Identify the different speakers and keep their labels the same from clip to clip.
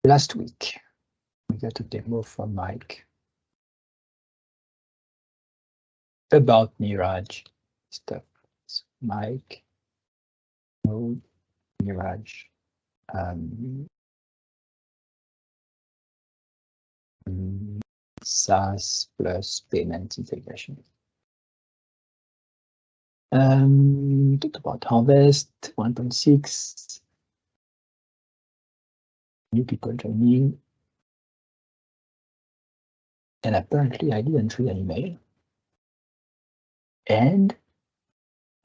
Speaker 1: Last week, we got a demo from Mike about Mirage stuff. So Mike, Node, Mirage, SaaS plus payment integration. Talked about Harvest 1.6. New people joining. And apparently I didn't read an email. And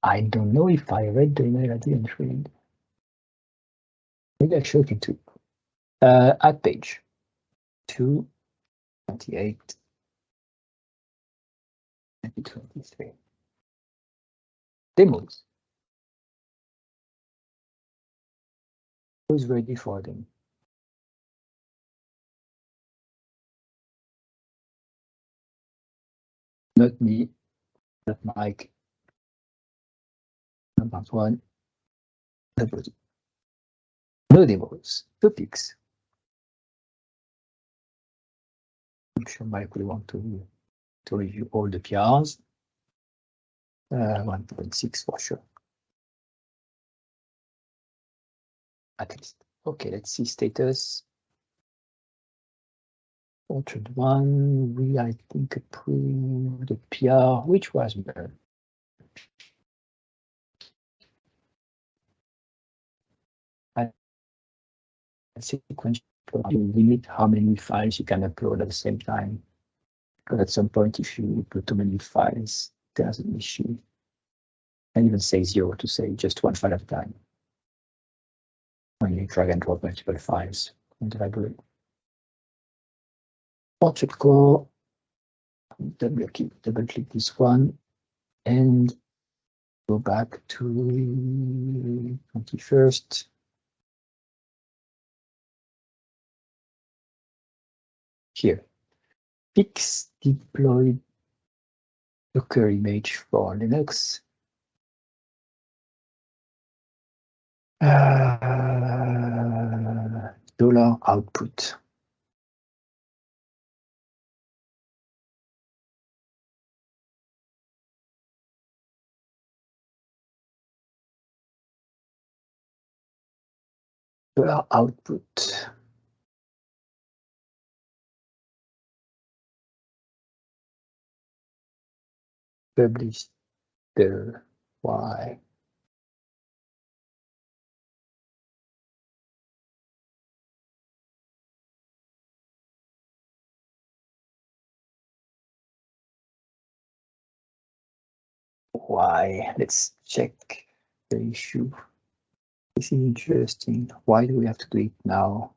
Speaker 1: I don't know if I read the email I didn't read. Maybe I should look into at page 228 and 23. Demos. Who's ready for them? Not me, not Mike. Number one. Nobody. No demos. Topics. I'm sure Mike will want to review all the PRs. 1.6 for sure. At least. Okay, let's see status. Orchard 1, we I think approved the PR, which was better. Sequential limit how many files you can upload at the same time. Because at some point, if you upload too many files, there's an issue. And even say 0 to say just one file at a time. When you drag and drop multiple files in the library. PortableObjectHtmlLocalizerFactory. Double click this one and go back to 21st. Here, fix deployed Docker image for Linux. Dollar output. Dollar output. Publish the why. Why? Let's check the issue. This is interesting. Why do we have to do it now?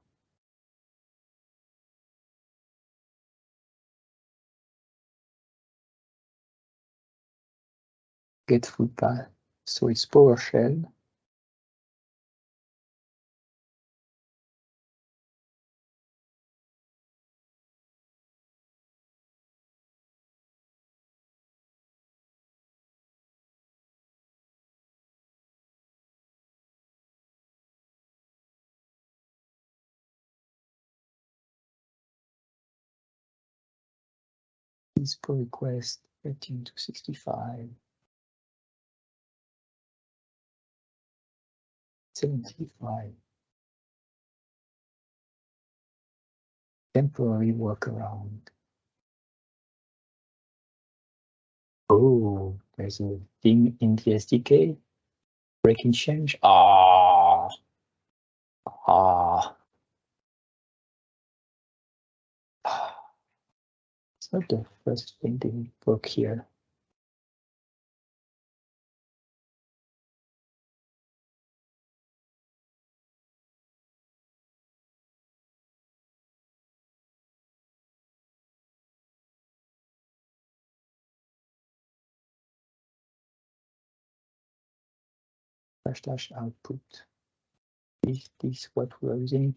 Speaker 1: Get food path. So it's PowerShell. Is per request 13 to 65. 75. Temporary workaround. Oh, there's a thing in the SDK. Breaking change. It's not the first thing they broke here. / output. Is this what we're using?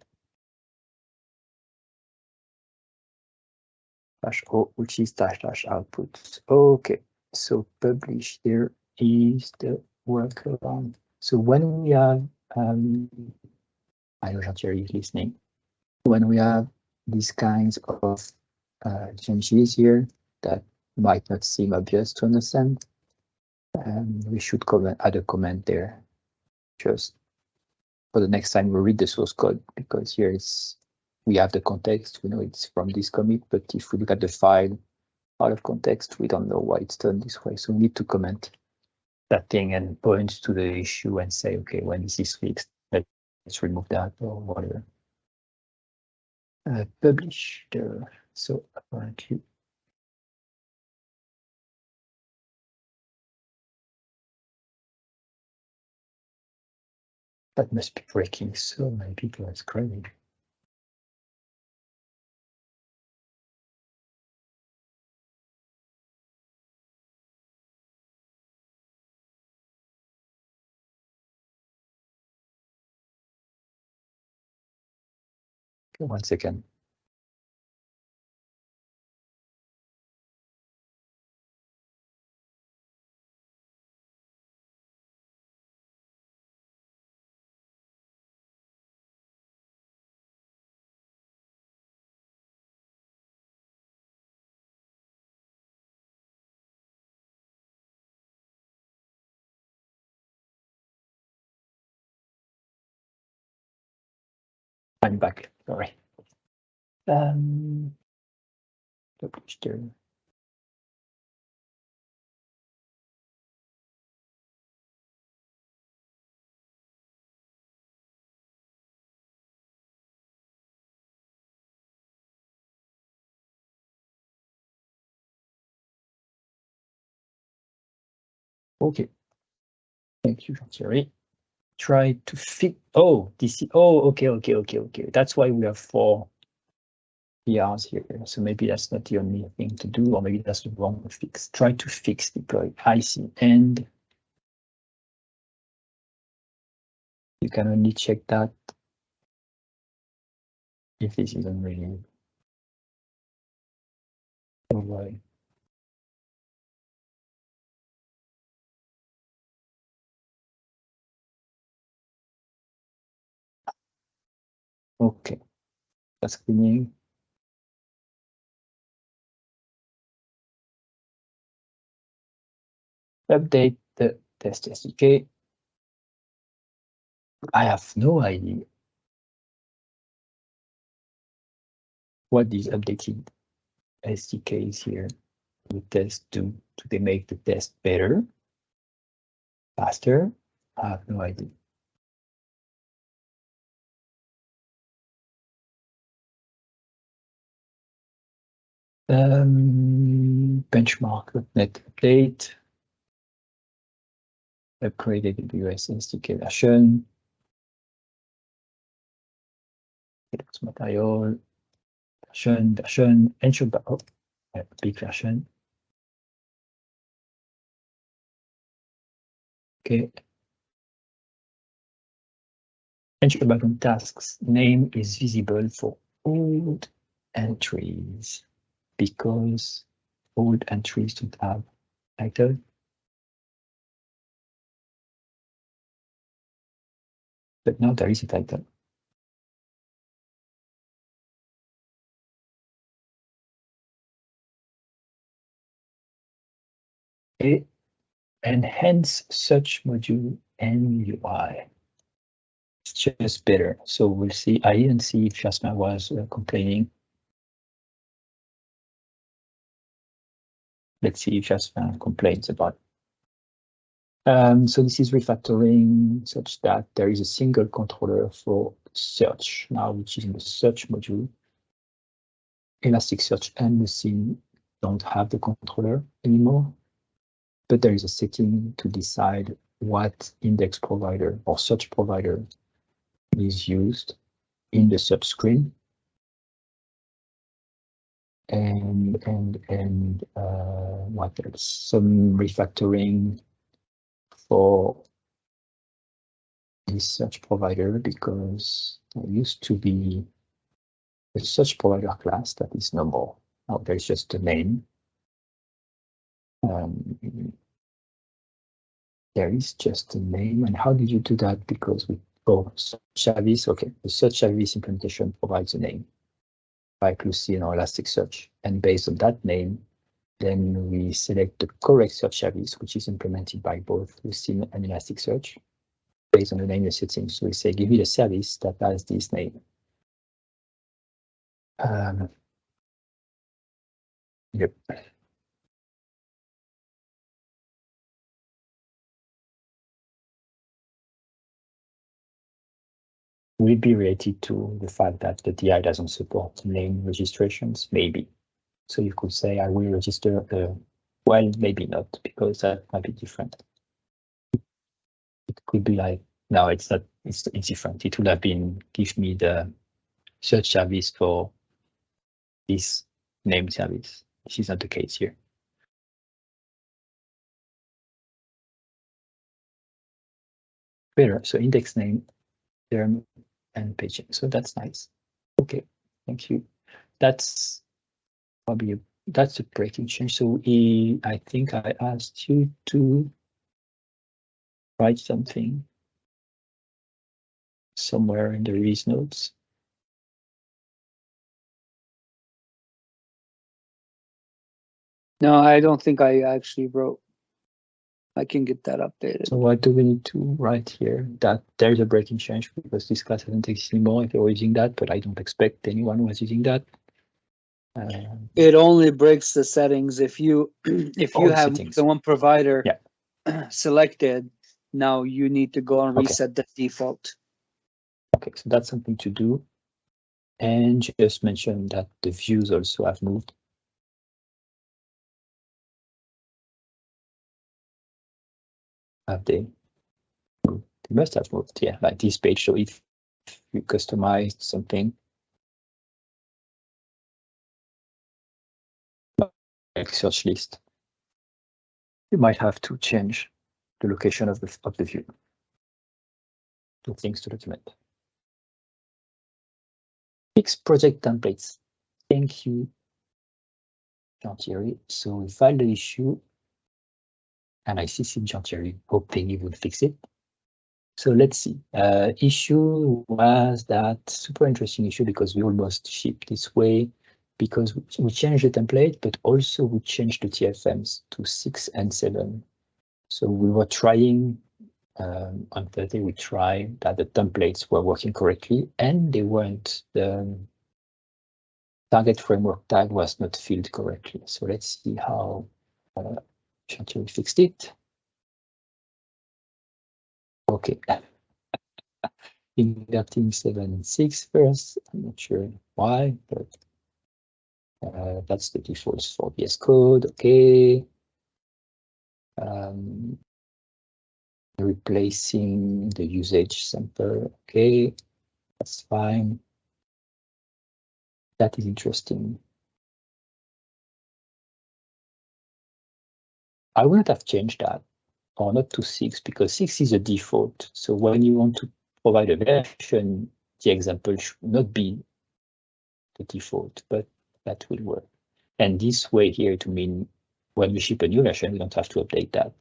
Speaker 1: /o, which is / output. Okay, so publish here is the workaround. So when we have, I know Jean-Thierry is listening. when we have these kinds of changes here that might not seem obvious to understand, we should add a comment there just for the next time we read the source code, because here we have the context, we know it's from this commit, but if we look at the file out of context, we don't know why it's done this way. So we need to comment that thing and point to the issue and say, okay, when this is fixed, let's remove that or whatever. Publish the, so apparently that must be breaking so many people, it's crazy. Okay, 1 second. I'm back, sorry. Publish there. Okay. Thank you, Jean-Thierry. Try to fix. Oh, this. Oh, okay. That's why we have 4 PRs here. So maybe that's not the only thing to do, or maybe that's the wrong fix. Try to fix deploy. I see. And you can only check that if this isn't really. Oh boy. Okay. That's cleaning. Update the Test.Sdk. I have no idea what these updated SDKs here the test do. Do they make the test better, faster? I have no idea. BenchmarkDotNet update. Upgraded AWS SDK version. It's material. Version, ensure, oh, big version. Okay. Ensure background tasks name is visible for old entries because old entries don't have title. But now there is a title. Okay. Enhance search module and UI. It's just better. So we'll see. I didn't see if Jasmine was complaining. Let's see if Jasmine complains about it. So this is refactoring such that there is a single controller for search now, which is in the search module. Elasticsearch and Lucene don't have the controller anymore, but there is a setting to decide what index provider or search provider is used in the subscreen. And what else? Some refactoring for this search provider, because there used to be a search provider class that is no more. Now there's just a name. There is just a name. And how did you do that? Because Oh, search service. Okay, the search service implementation provides a name, like Lucy in our Elasticsearch, and based on that name, then we select the correct search service, which is implemented by both Lucene and Elasticsearch, based on the name you're setting. So we say, give me a service that has this name. Yep. Will it be related to the fact that the DI doesn't support name registrations? Maybe. So you could say, I will register well, maybe not, because that might be different. It could be like, no, it's not, it's different. It would have been, give me the search service for this name service. This is not the case here. Better. So index name, term, and page. So that's nice. Okay, thank you. That's probably that's a breaking change. So I think I asked you to write something somewhere in the release notes.
Speaker 2: No, I don't think I actually wrote. I can get that updated.
Speaker 1: So what do we need to write here? That there's a breaking change because this class doesn't exist anymore if you're using that, but I don't expect anyone was using that.
Speaker 2: It only breaks the settings if you have
Speaker 1: settings.
Speaker 2: the one provider selected. Now you need to go and reset the default.
Speaker 1: Okay, so that's something to do. And just mention that the views also have moved. Have they moved? They must have moved, yeah, like this page. So if you customized something, like search list, you might have to change the location of the view to things to document. Fix project templates. Thank you, Jean-Thierry. So we filed the issue, and I CC'd Jean-Thierry, hoping he would fix it. So let's see. Issue was that super interesting issue because we almost shipped this way because we changed the template, but also we changed the TFMs to 6 and 7. So we were trying on Thursday, we tried that the templates were working correctly and they weren't. The target framework tag was not filled correctly. So let's see how Jean-Thierry fixed it. Okay. Inverting 7 and 6 first. I'm not sure why, but that's the default for VS Code. Okay. Replacing the usage sample. Okay, that's fine. That is interesting. I wouldn't have changed that, or not to 6, because 6 is a default. So when you want to provide a version, the example should not be the default, but that will work. And this way here to mean when we ship a new version, we don't have to update that.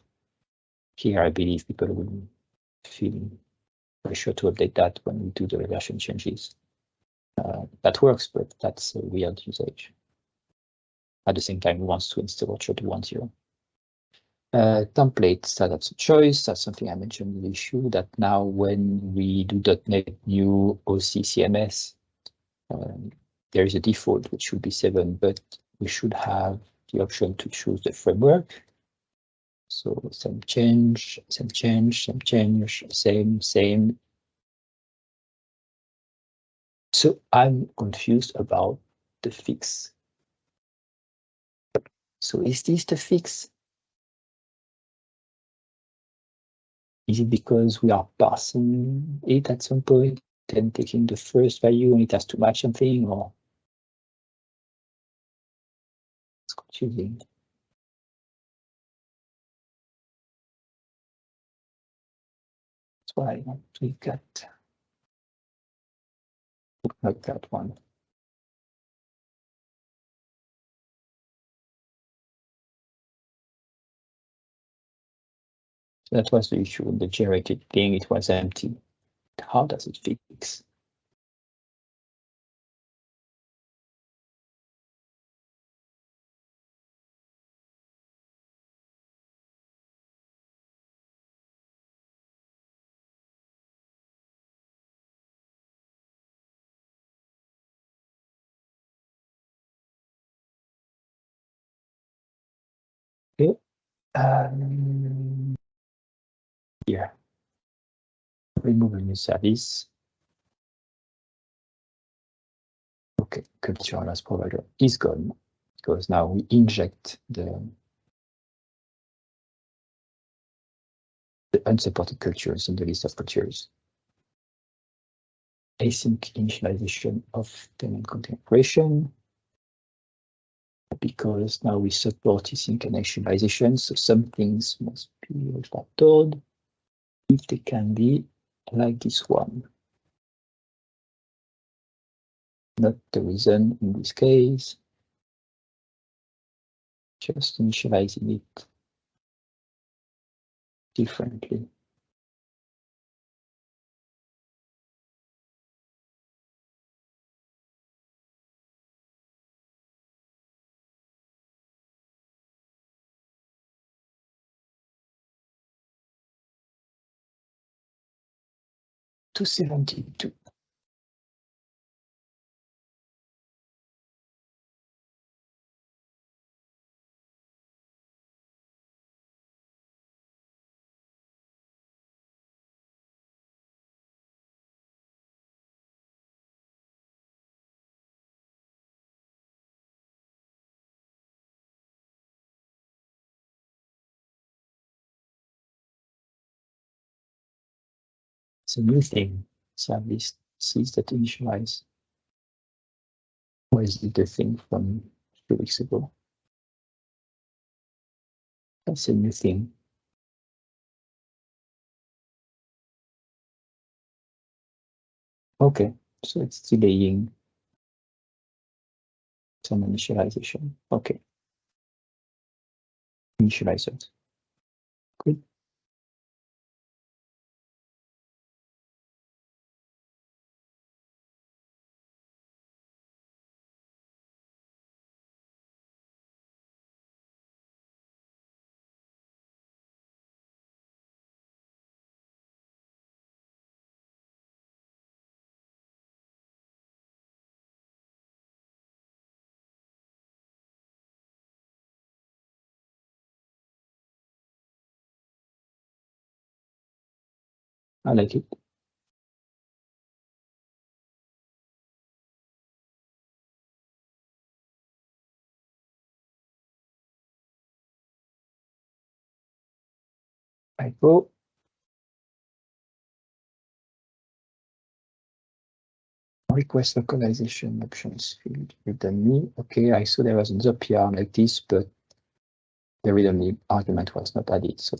Speaker 1: Here, I believe people will feel pressure to update that when we do the version changes. That works, but that's a weird usage. At the same time, we want to install to 1.0. Templates, that's a choice. That's something I mentioned in the issue, that now when we do .NET new OC CMS, there is a default, which should be 7, but we should have the option to choose the framework. So same change, same change, same change, same. So I'm confused about the fix. So is this the fix? Is it because we are parsing it at some point and taking the first value and it has to match something, or it's confusing? That's why I want to get like that one. So that was the issue with the generated thing, it was empty. how does it fix? Okay. Here, remove a new service. Okay, culture as provider is gone because now we inject the unsupported cultures in the list of cultures. Async initialization of tenant content creation, because now we support async initialization, so some things must be refactored if they can be like this one. Not the reason in this case, just initializing it differently. To 72. It's a new thing. Service sees that initialize. Or is it the thing from 2 weeks ago? That's a new thing. Okay, so it's delaying some initialization. Okay. Initializers. Good. I like it. Typo. Request localization options field readonly. Okay, I saw there was another PR like this, but the readonly argument was not added, so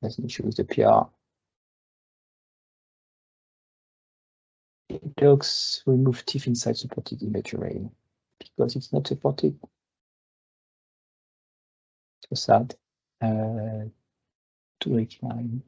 Speaker 1: there's an issue with the PR. It looks remove tiff inside supported image array because it's not supported. So sad. 289.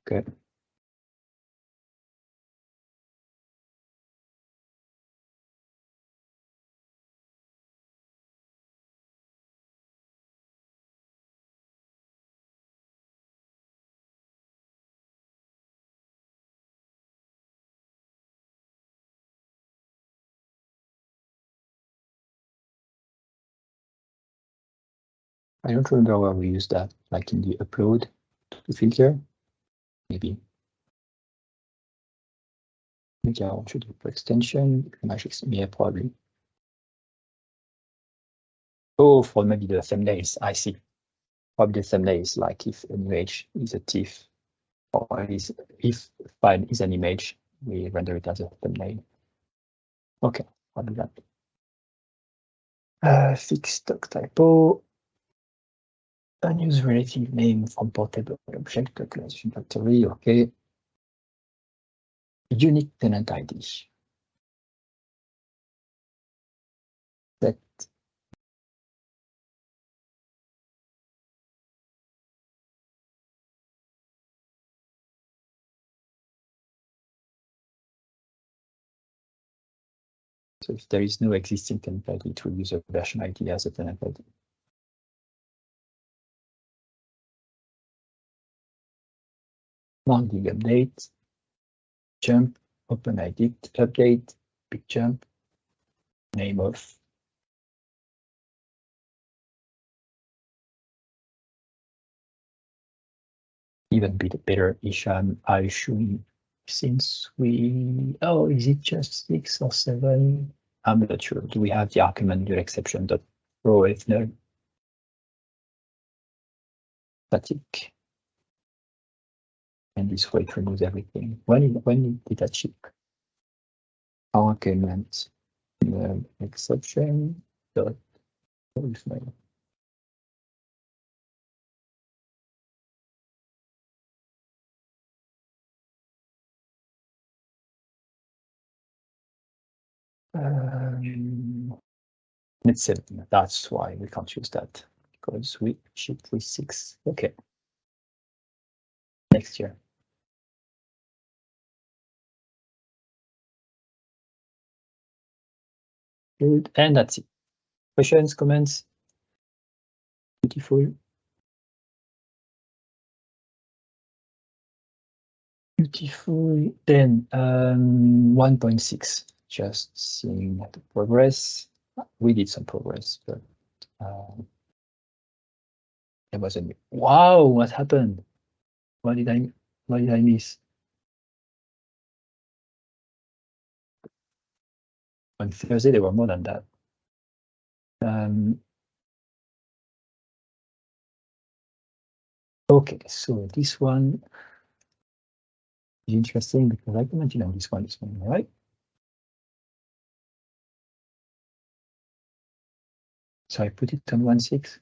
Speaker 1: Okay. I don't remember where we use that, like in the upload to filter, maybe. Maybe I want to do for extension, magic smear probably. Oh, for maybe the thumbnails, I see. Probably the thumbnails, like if an image is a TIFF, or if file is an image, we render it as a thumbnail. Okay, I'll do that. Fix stock typo. Unused relative name from PortableObjectHtmlLocalizerFactory. Okay. Unique tenant ID. That so if there is no existing tenant ID, it will use a version ID as a tenant ID. Markdig update, jump, OpenIddict update, big jump, nameof. Even bit better, Isham, I assume, since is it just 6 or 7? I'm not sure. Do we have the argument your exception dot row if no? Static. And this way it removes everything. When did that ship? Argument exception dot row if no. It's 7. That's why we can't use that, because we ship with 6. Okay. Next year. Good. And that's it. Questions, comments? Beautiful. Beautiful. Then 1.6. Just seeing the progress. We did some progress, but there was a wow. What happened? What did I miss? On Thursday there were more than that. Okay, so this one is interesting because I commented on this one, right? So I put it on 1.6.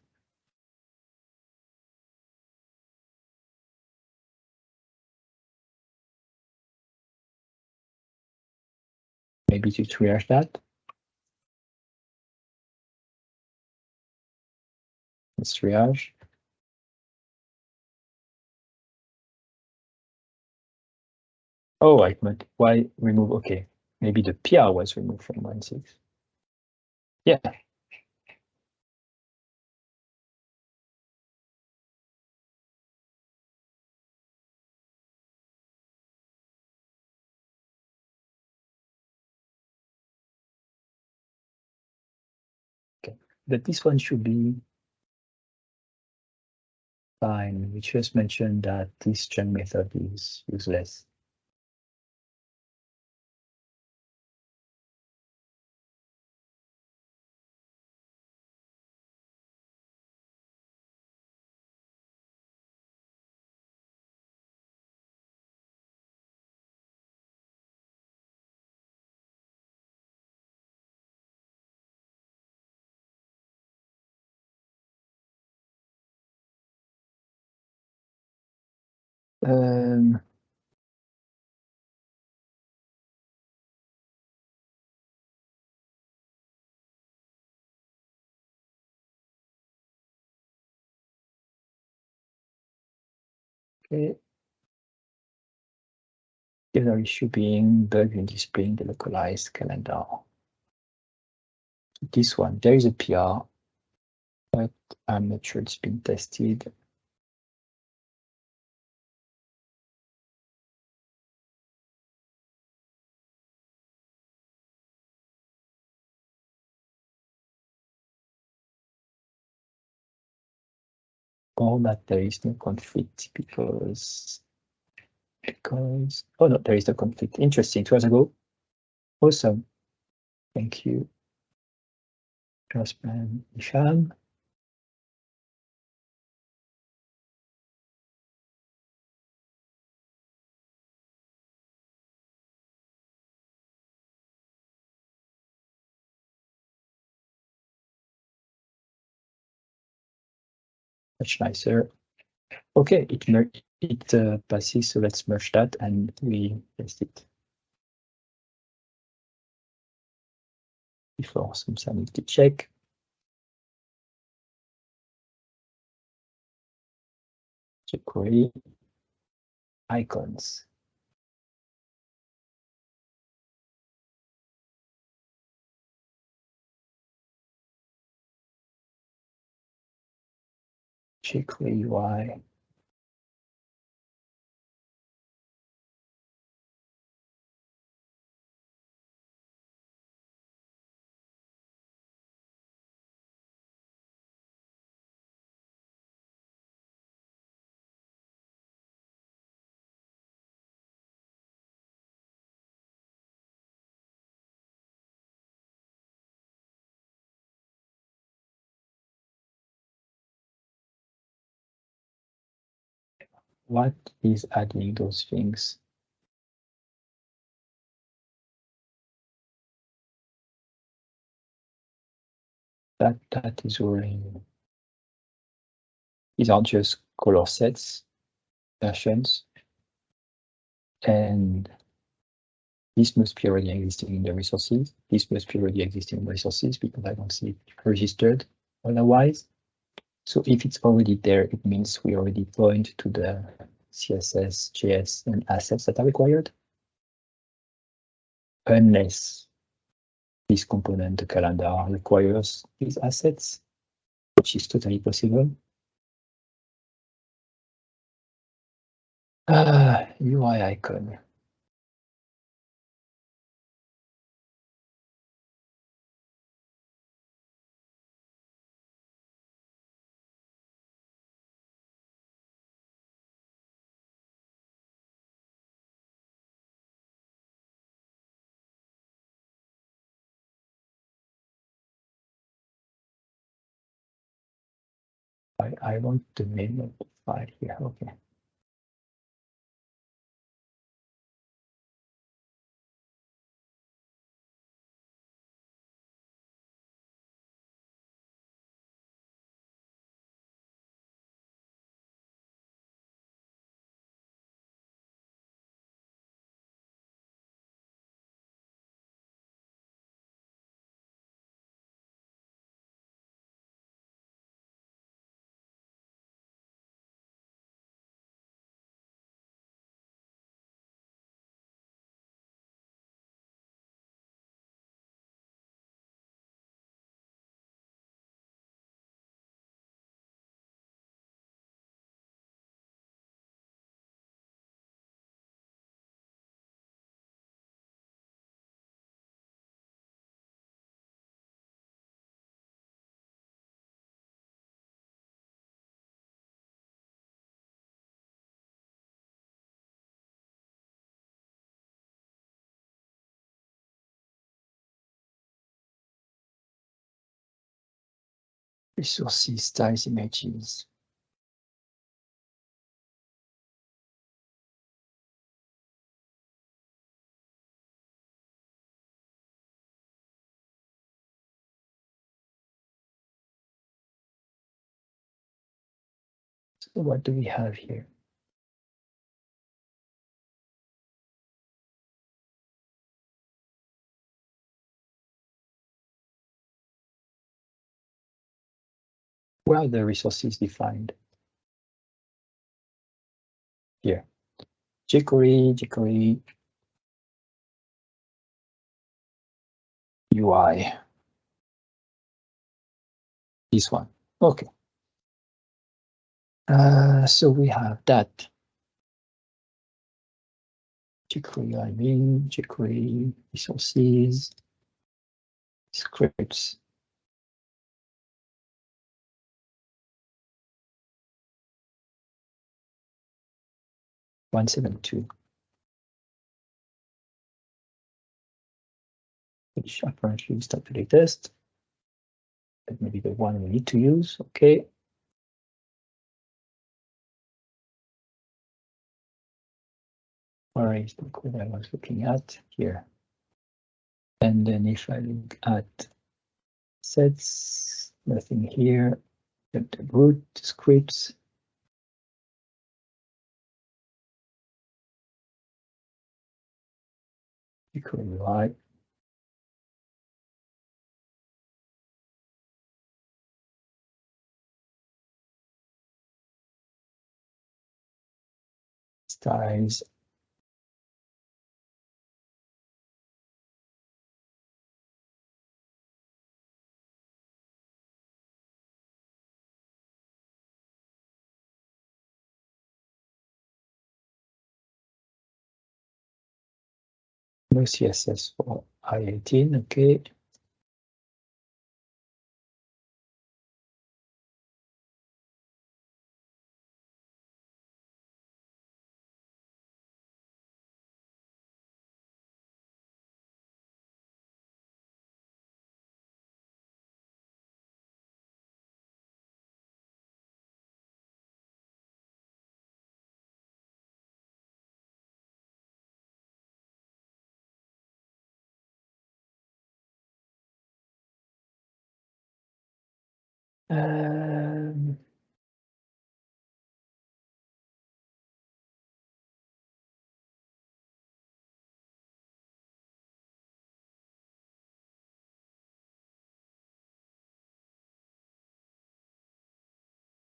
Speaker 1: Maybe to triage that. Let's triage. Oh, I meant why remove? Okay, maybe the PR was removed from 1.6. Yeah. Okay, but this one should be fine. We just mentioned that this chunk method is useless. Okay. The other issue being bug in displaying the localized calendar. This one, there is a PR, but I'm not sure it's been tested. Or that there is no conflict because oh no, there is no conflict. Interesting. 2 hours ago. Awesome. Thank you. Trustman Isham. much nicer. Okay, it passes, so let's merge that and we test it. Before some sanity check. jQuery icons. jQuery UI. What is adding those things? That is already. These are just color sets, versions, and this must be already existing in the resources. This must be already existing in resources because I don't see it registered otherwise. So if it's already there, it means we already point to the CSS, JS, and assets that are required. Unless this component, the calendar, requires these assets, which is totally possible. UI icon. I want the name of the file here. Okay. Resources, styles, images. So what do we have here? Where are the resources defined? Here. jQuery UI. This one. Okay. So we have that. jQuery admin, jQuery resources, scripts. (172), which apparently is not the latest. That may be the one we need to use. Okay. Where is the code I was looking at? Here. And then if I look at sets, nothing here. the root scripts. jQuery UI. Styles. No CSS for I18, okay.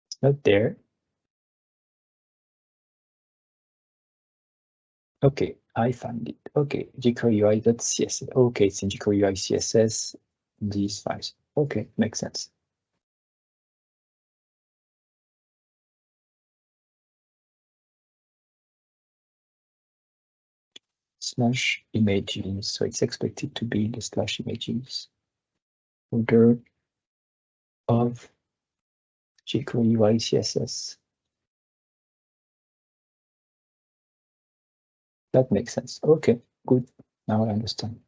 Speaker 1: It's not there. Okay, I found it. Okay, jQuery UI.css. Okay, it's in jQuery UI CSS, these files. Okay, makes sense. Slash images, so it's expected to be the slash images folder of jQuery UI CSS. That makes sense. Okay, good. Now I understand.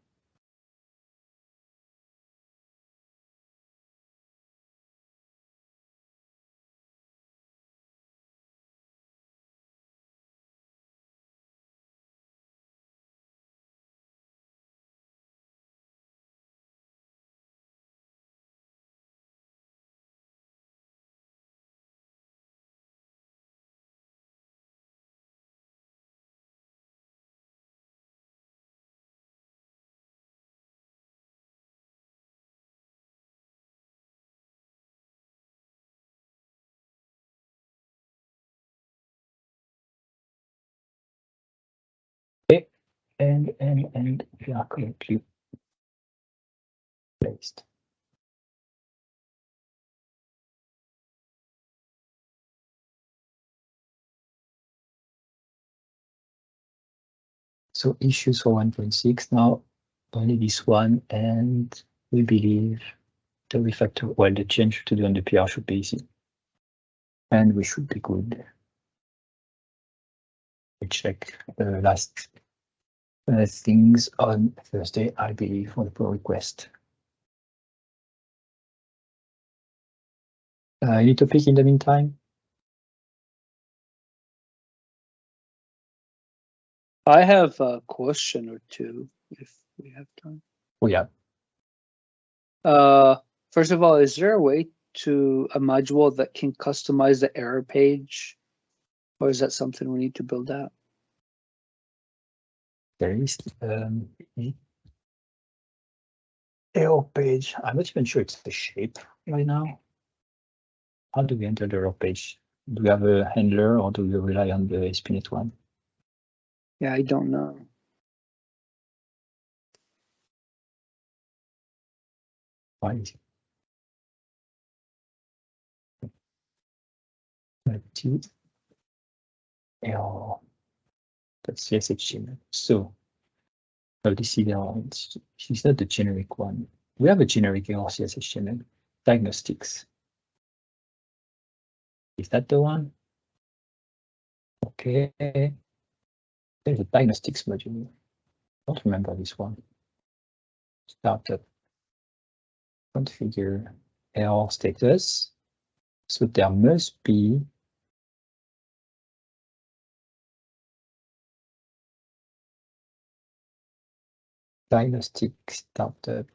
Speaker 1: Okay, and we are correctly placed. So issues for 1.6 now, only this one, and we believe the refactor, well, the change to do on the PR should be easy. And we should be good. We check the last things on Thursday, I believe, for the pull request. Any topic in the meantime?
Speaker 2: I have a question or two if we have time.
Speaker 1: Oh, yeah.
Speaker 2: First of all, is there a way to a module that can customize the error page, or is that something we need to build out?
Speaker 1: There is error page. I'm not even sure it's the shape right now. How do we enter the error page? Do we have a handler or do we rely on the ASP.NET one?
Speaker 2: Yeah, I don't know.
Speaker 1: Why is it? Error. That's CSHTML. So, this is error. It's not the generic one. We have a generic error CSHTML. Diagnostics. Is that the one? Okay. There's a diagnostics module. I don't remember this one. Startup. Configure error status. So there must be diagnostic startup.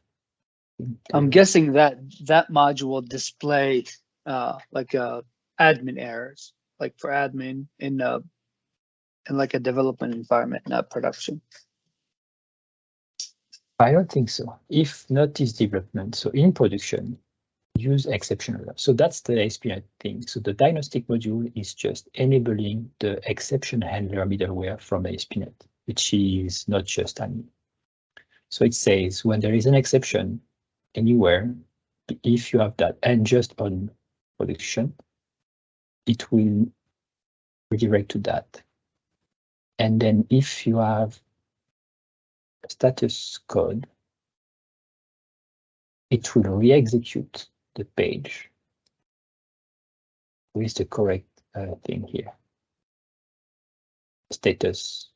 Speaker 2: I'm guessing that module display like admin errors, like for admin in like a development environment, not production?
Speaker 1: I don't think so. If not is development, so in production, use exception handler. So that's the ASP.NET thing. So the diagnostic module is just enabling the exception handler middleware from ASP.NET, which is not just admin. So it says when there is an exception anywhere, if you have that and just on production, it will redirect to that. And then if you have status code, it will re-execute the page with the correct thing here. Status.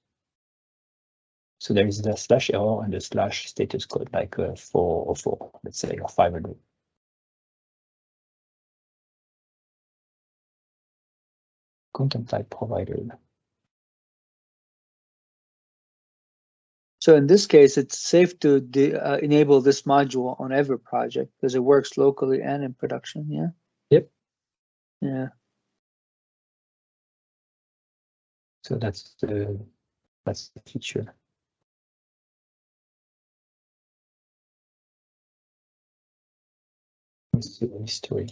Speaker 1: So there is the slash error and the slash status code, like 404, let's say, or 500. Content type provider.
Speaker 2: So in this case, it's safe to enable this module on every project because it works locally and in production. Yeah.
Speaker 1: Yep.
Speaker 2: Yeah.
Speaker 1: So that's the feature. Let's do the history.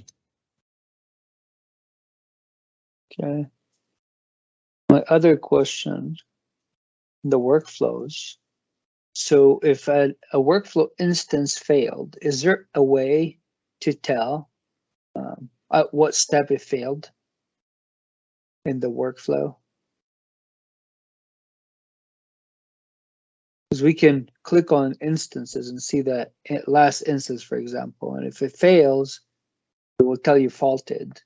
Speaker 2: Okay. My other question, the workflows. So if a workflow instance failed, is there a way to tell at what step it failed in the workflow? Because we can click on instances and see that last instance, for example, and if it fails, it will tell you faulted.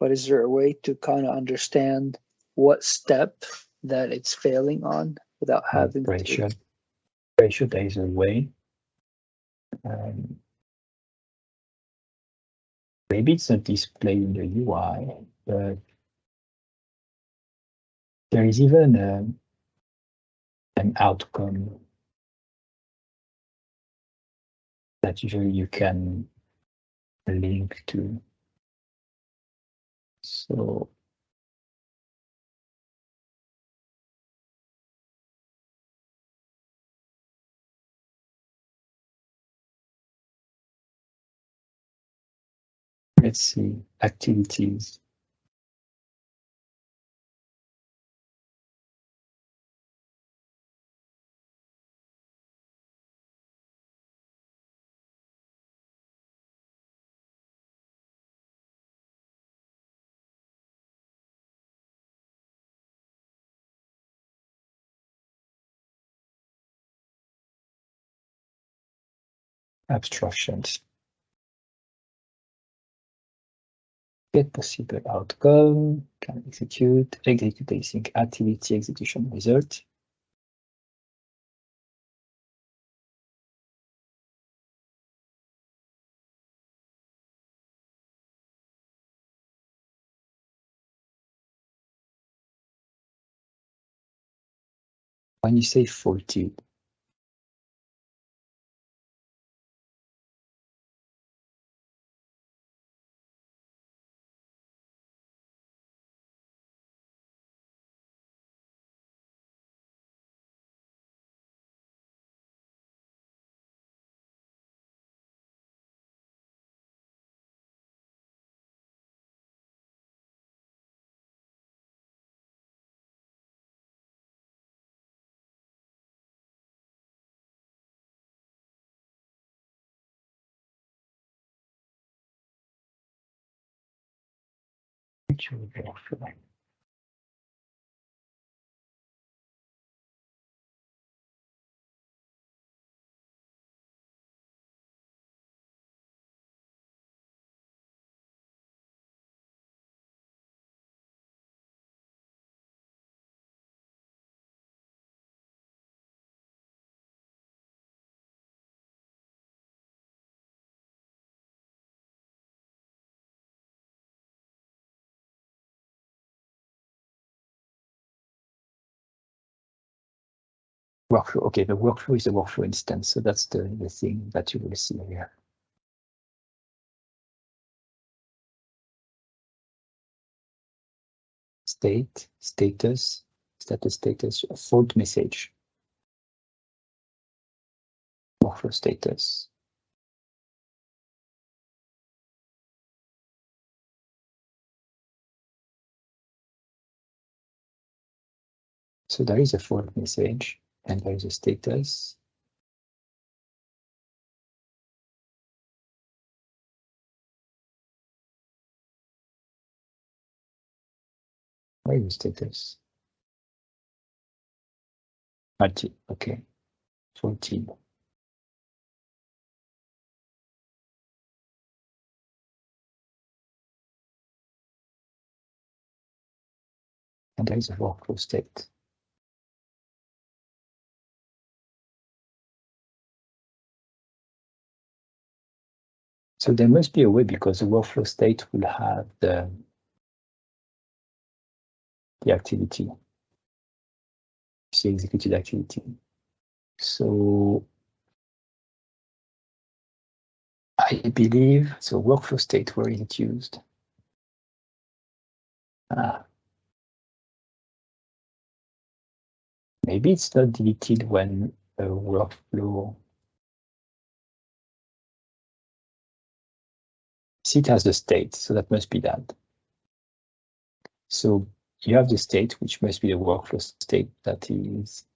Speaker 2: But is there a way to kind of understand what step that it's failing on without having
Speaker 1: Very
Speaker 2: to?
Speaker 1: sure there is a way. Maybe it's not displayed in the UI, but there is even an outcome that usually you can link to. So let's see, activities. Abstractions. Get possible outcome, can execute async activity execution result. When you say faulty, workflow. Okay, the workflow is a workflow instance, so that's the thing that you will see here. status, fault message, workflow status. So there is a fault message and there is a status. Where is the status? Okay, 14. And there is a workflow state. So there must be a way, because the workflow state will have the activity, the executed activity. So I believe, so workflow state, where is it used? Maybe it's not deleted when a workflow. See, it has the state, so that must be that. So you have the state, which must be the workflow state that is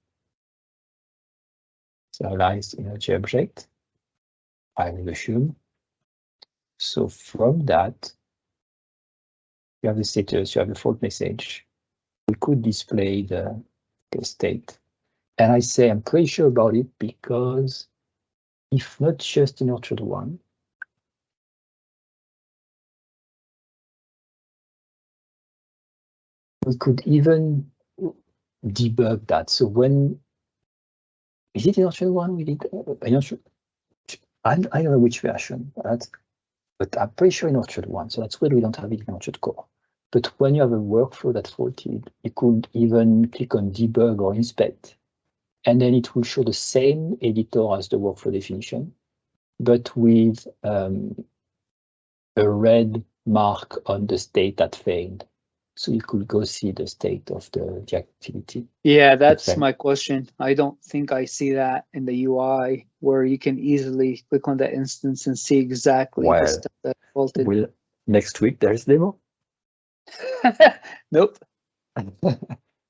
Speaker 1: serialized in a JObject, I will assume. So from that, you have the status, you have the fault message. We could display the state. And I say I'm pretty sure about it because if not just in Orchard 1, we could even debug that. So when is it in Orchard 1? We did. I don't know which version, but I'm pretty sure in Orchard 1. So that's where we don't have it in Orchard Core. But when you have a workflow that's faulted, you could even click on debug or inspect, and then it will show the same editor as the workflow definition, but with a red mark on the state that failed. So you could go see the state of the activity.
Speaker 2: Yeah, that's my question. I don't think I see that in the UI where you can easily click on that instance and see exactly the stuff that faulted.
Speaker 1: Next week there's demo.
Speaker 2: Nope.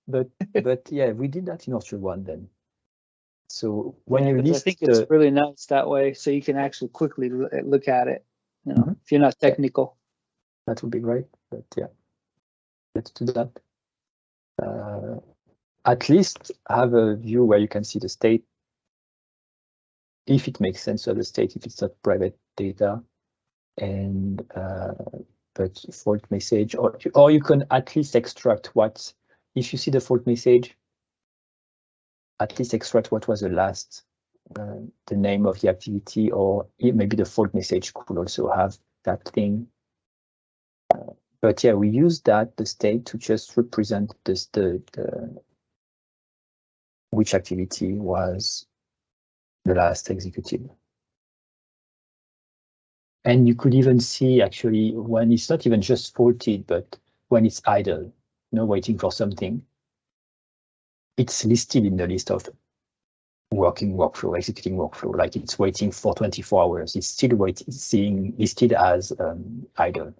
Speaker 1: but yeah, we did that in Orchard 1 then. So when you list,
Speaker 2: I think it's really nice that way, so you can actually quickly look at it. You know, if you're not technical.
Speaker 1: That would be great. But yeah, let's do that. At least have a view where you can see the state, if it makes sense to have the state, if it's not private data, and but fault message, or you can at least extract what, if you see the fault message, at least extract what was the last, the name of the activity, or maybe the fault message could also have that thing. But yeah, we use that, the state, to just represent this, which activity was the last executed. And you could even see actually when it's not even just faulted, but when it's idle, waiting for something, it's listed in the list of working workflow, executing workflow, like it's waiting for 24 hours. It's still listed as idle.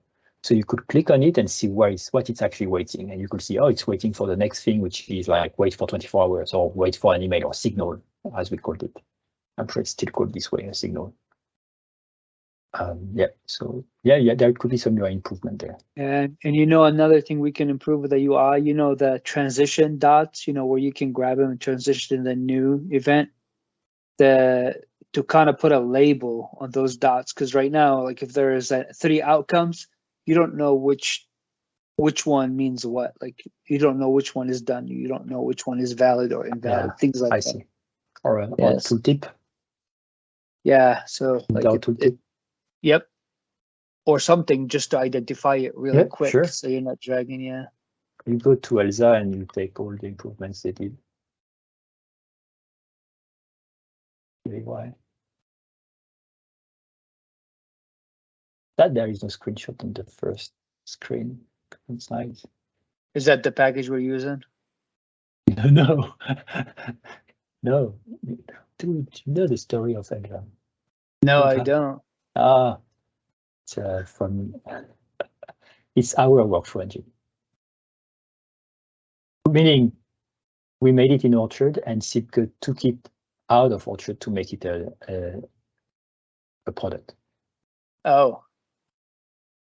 Speaker 1: So you could click on it and see what it's actually waiting. And you could see, oh, it's waiting for the next thing, which is like wait for 24 hours or wait for an email or signal, as we called it. I'm sure it's still called this way, a signal. Yeah, so yeah, there could be some UI improvement there.
Speaker 2: And another thing we can improve with the UI, the transition dots, where you can grab them and transition to the new event, to kind of put a label on those dots. Because right now, like if there is 3 outcomes, you don't know which one means what. Like you don't know which one is done. You don't know which one is valid or invalid. Things like that. I see.
Speaker 1: Or a tooltip.
Speaker 2: Yeah. So like yep. Or something just to identify it really quick, sure. So you're not dragging. Yeah.
Speaker 1: You go to Elsa and you take all the improvements they did. Why? That there is no screenshot on the first screen. Slide.
Speaker 2: Is that the package we're using?
Speaker 1: No, no. Do you know the story of Elsa?
Speaker 2: No, I don't.
Speaker 1: Ah, it's from it's our workflow engine. Meaning, we made it in Orchard, and Sipke took it out of Orchard to make it a product.
Speaker 2: Oh.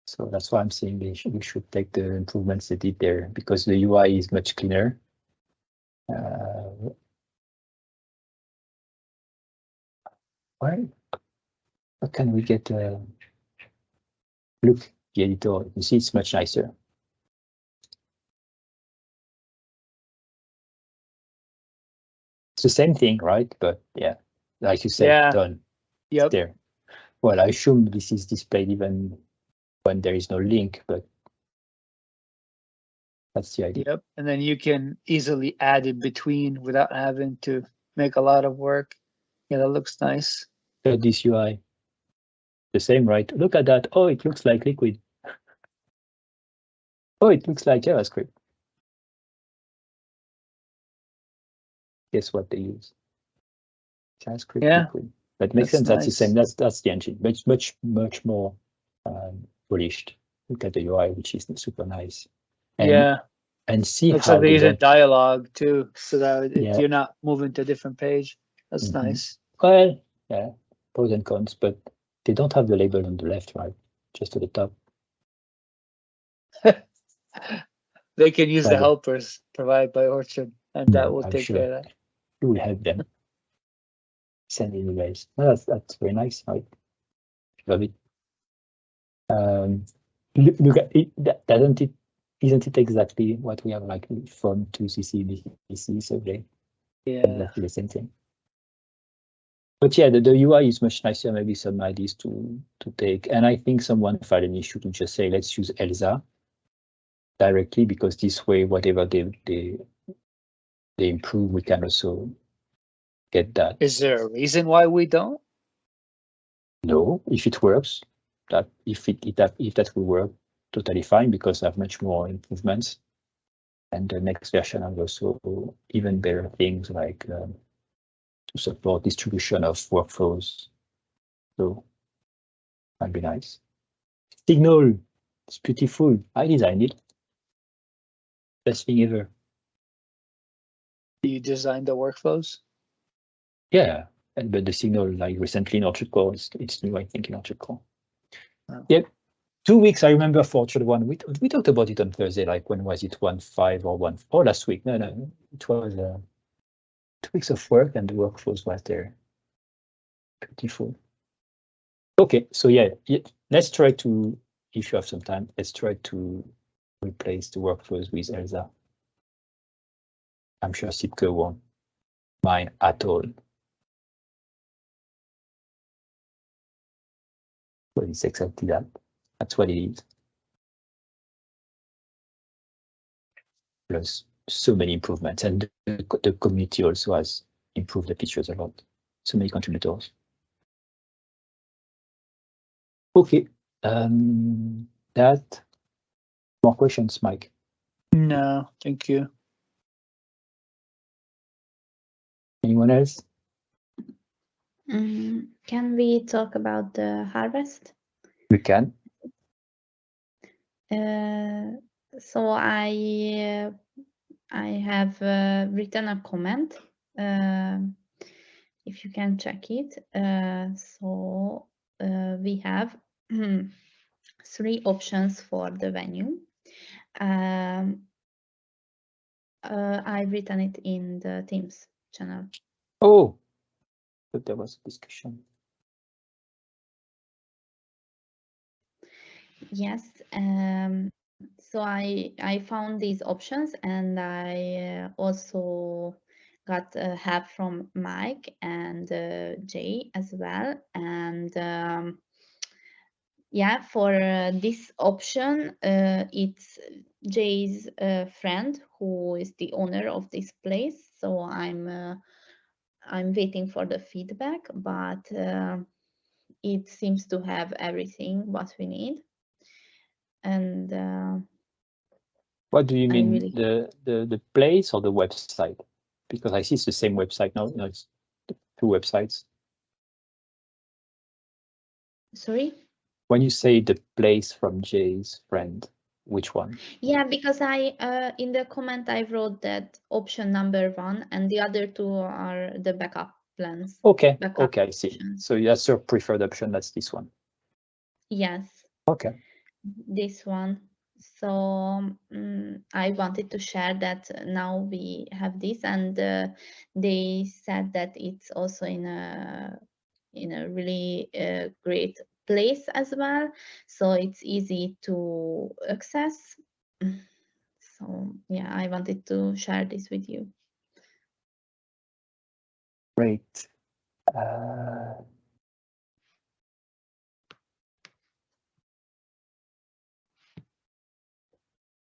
Speaker 1: So that's why I'm saying we should take the improvements they did there, because the UI is much cleaner. Why can we get look, the editor? You see, it's much nicer. It's the same thing, right? But yeah, like you said, done.
Speaker 2: Yep.
Speaker 1: There. Well, I assume this is displayed even when there is no link, but that's the idea.
Speaker 2: Yep. And then you can easily add it between without having to make a lot of work. Yeah, that looks nice.
Speaker 1: This UI, the same, right? Look at that. Oh, it looks like Liquid. Oh, it looks like JavaScript. Guess what they use? JavaScript, Liquid. That makes sense. That's the same. That's the engine, but it's much more polished. Look at the UI, which is super nice. And, and see
Speaker 2: looks
Speaker 1: how
Speaker 2: like they use a dialogue too, so that you're not moving to a different page. That's nice.
Speaker 1: Well, yeah, pros and cons, but they don't have the label on the left, right? Just at the top.
Speaker 2: They can use the helpers provided by Orchard, and that will take care of that.
Speaker 1: It will help them. Send emails. Well, that's very nice, right? Love it. Look at it. Isn't it exactly what we have like from 2CC, BCC, subject?
Speaker 2: Yeah,
Speaker 1: exactly the same thing. But yeah, the UI is much nicer. Maybe some ideas to take, and I think someone filed an issue to just say let's use Elsa directly, because this way, whatever they improve, we can also get that.
Speaker 2: Is there a reason why we don't?
Speaker 1: No, if it works, that if that will work, totally fine, because I have much more improvements, and the next version has also even better things like to support distribution of workflows. So that'd be nice. Signal, it's beautiful. I designed it. Best thing ever.
Speaker 2: You designed the workflows?
Speaker 1: Yeah, but the signal, like recently in Orchard.Core, it's new, I think, in Orchard.Core.
Speaker 2: Oh.
Speaker 1: Yep. 2 weeks, I remember for Orchard 1. We talked about it on Thursday, like when was it, 1.5 or 1? Oh, last week. No, it was 2 weeks of work, and the workflows was there. Beautiful. Okay, so yeah, let's try to, if you have some time, let's try to replace the workflows with Elsa. I'm sure Sipke won't mind at all. But it's exactly that. That's what it is. Plus so many improvements, and the community also has improved the features a lot. So many contributors. Okay, that more questions, Mike?
Speaker 2: No, thank you.
Speaker 1: Anyone else?
Speaker 3: Can we talk about the harvest?
Speaker 1: We can.
Speaker 3: So I have written a comment. If you can check it. So we have 3 options for the venue. I've written it in the Teams channel.
Speaker 1: Oh, but there was a discussion.
Speaker 3: Yes. So I found these options, and I also got help from Mike and Jay as well. And yeah, for this option, it's Jay's friend who is the owner of this place. So I'm waiting for the feedback, but it seems to have everything what we need. And
Speaker 1: What do you mean,
Speaker 3: really...
Speaker 1: the place or the website? Because I see it's the same website now. No, it's two websites.
Speaker 3: Sorry?
Speaker 1: When you say the place from Jay's friend, which one?
Speaker 3: Yeah, because I in the comment I wrote that option number 1 and the other two are the backup plans.
Speaker 1: Okay,
Speaker 3: backup
Speaker 1: okay, I see.
Speaker 3: options.
Speaker 1: So that's your preferred option. That's this one.
Speaker 3: Yes.
Speaker 1: Okay.
Speaker 3: This one. So I wanted to share that now we have this, and they said that it's also in a really great place as well, so it's easy to access. So yeah, I wanted to share this with you.
Speaker 1: Great.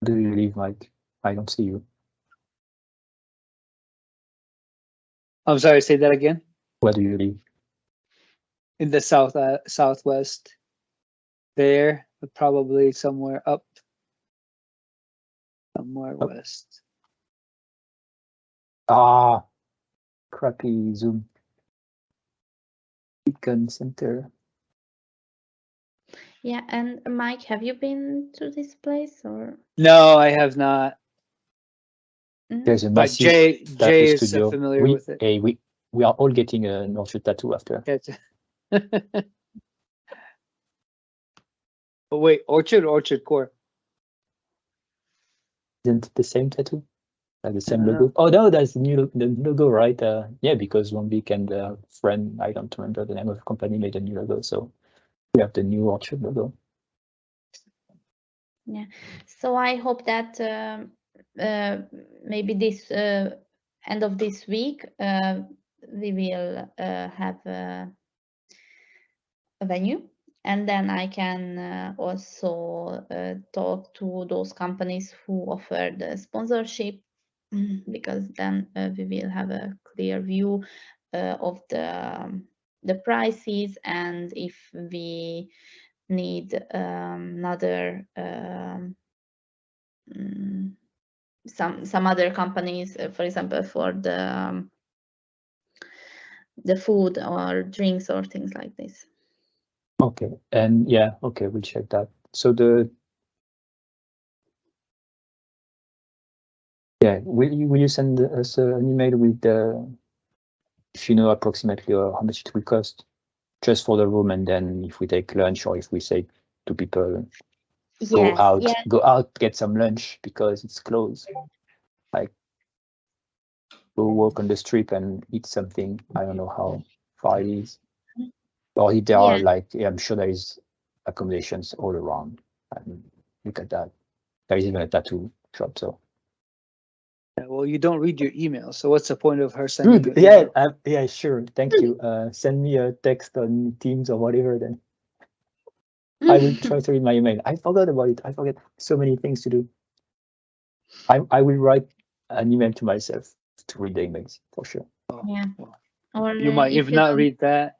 Speaker 1: Do you leave, Mike? I don't see you.
Speaker 2: I'm sorry, say that again.
Speaker 1: Where do you live?
Speaker 2: In the southwest. There, but probably somewhere up, somewhere west.
Speaker 1: Ah, crappy Zoom. Beacon Center.
Speaker 3: Yeah, and Mike, have you been to this place or?
Speaker 2: No, I have not.
Speaker 1: There's a
Speaker 2: But
Speaker 1: massive
Speaker 2: Jay
Speaker 1: tattoo
Speaker 2: is
Speaker 1: studio.
Speaker 2: familiar with it.
Speaker 1: Hey, we are all getting an Orchard tattoo after.
Speaker 2: But wait, Orchard Core.
Speaker 1: Isn't it the same tattoo? Like the same logo? Oh no, that's the new logo, right? Yeah, because one week and a friend, I don't remember the name of the company, made a new logo, so we have the new Orchard logo.
Speaker 3: Yeah, so I hope that maybe this end of this week we will have a venue, and then I can also talk to those companies who offer the sponsorship, because then we will have a clear view of the prices, and if we need another some other companies, for example, for the food or drinks or things like this.
Speaker 1: Okay, and yeah, okay, we'll check that. So will you send us an email with if you know approximately how much it will cost, just for the room, and then if we take lunch or if we say to people, go out, get some lunch because it's closed. Like go walk on the street and eat something. I don't know how far it is. Or if there are I'm sure there is accommodations all around. And look at that. There is even a tattoo shop. So
Speaker 2: Yeah, well, you don't read your email, so what's the point of her sending you?
Speaker 1: Yeah, sure. Thank you. Send me a text on Teams or whatever. Then I will try to read my email. I forgot about it. I forget so many things to do. I will write an email to myself to read the emails for sure.
Speaker 3: Yeah. Or
Speaker 2: you might even not read that.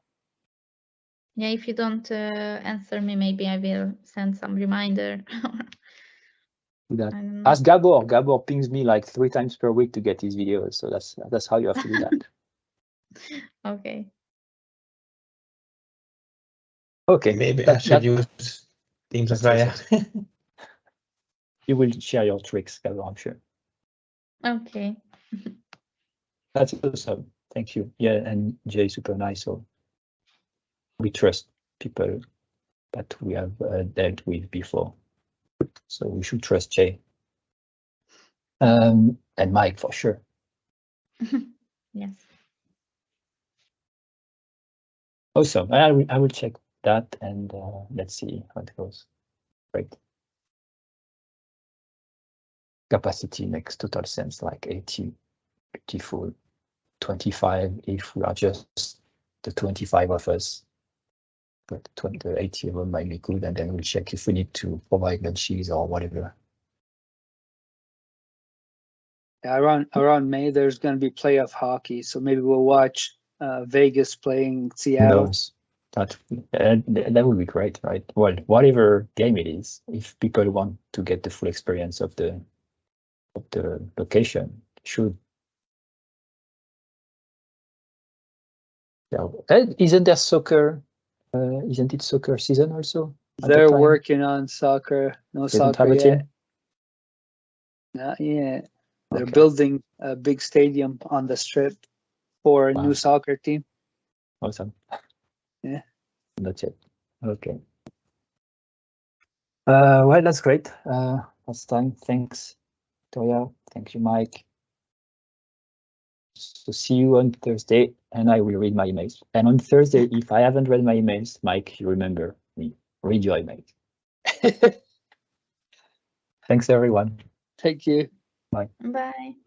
Speaker 3: Yeah, if you don't answer me, maybe I will send some reminder.
Speaker 1: That. Ask Gabor. Gabor pings me like 3 times per week to get his videos. So that's how you have to do that.
Speaker 3: Okay.
Speaker 1: Okay.
Speaker 4: Maybe I should use Teams as well.
Speaker 1: You will share your tricks, Gabor, I'm sure.
Speaker 3: Okay.
Speaker 1: That's awesome. Thank you. Yeah, and Jay is super nice. So we trust people that we have dealt with before. So we should trust Jay. And Mike for sure.
Speaker 3: Yes.
Speaker 1: Awesome. I will check that and let's see how it goes. Great. Capacity makes total sense, like 80, beautiful. 25 if we are just the 25 of us. But the 80 of them might be good, and then we'll check if we need to provide lunches or whatever.
Speaker 2: Yeah, around May, there's going to be playoff hockey, so maybe we'll watch Vegas playing Seattle.
Speaker 1: That would be great, right? Well, whatever game it is, if people want to get the full experience of the of the location should. Yeah. Isn't there soccer? Isn't it soccer season also?
Speaker 2: They're working on soccer. No
Speaker 1: They don't
Speaker 2: soccer
Speaker 1: have a
Speaker 2: yet.
Speaker 1: team?
Speaker 2: Not yet. They're
Speaker 1: Okay.
Speaker 2: building a big stadium on the strip for a
Speaker 1: Wow.
Speaker 2: new soccer team.
Speaker 1: Awesome.
Speaker 2: Yeah.
Speaker 1: That's it. Okay. Well, that's great. Last time. Thanks, Toya. Thank you, Mike. So see you on Thursday, and I will read my emails. And on Thursday, if I haven't read my emails, Mike, you remember me. Read your emails. Thanks, everyone.
Speaker 2: Thank you.
Speaker 3: Bye.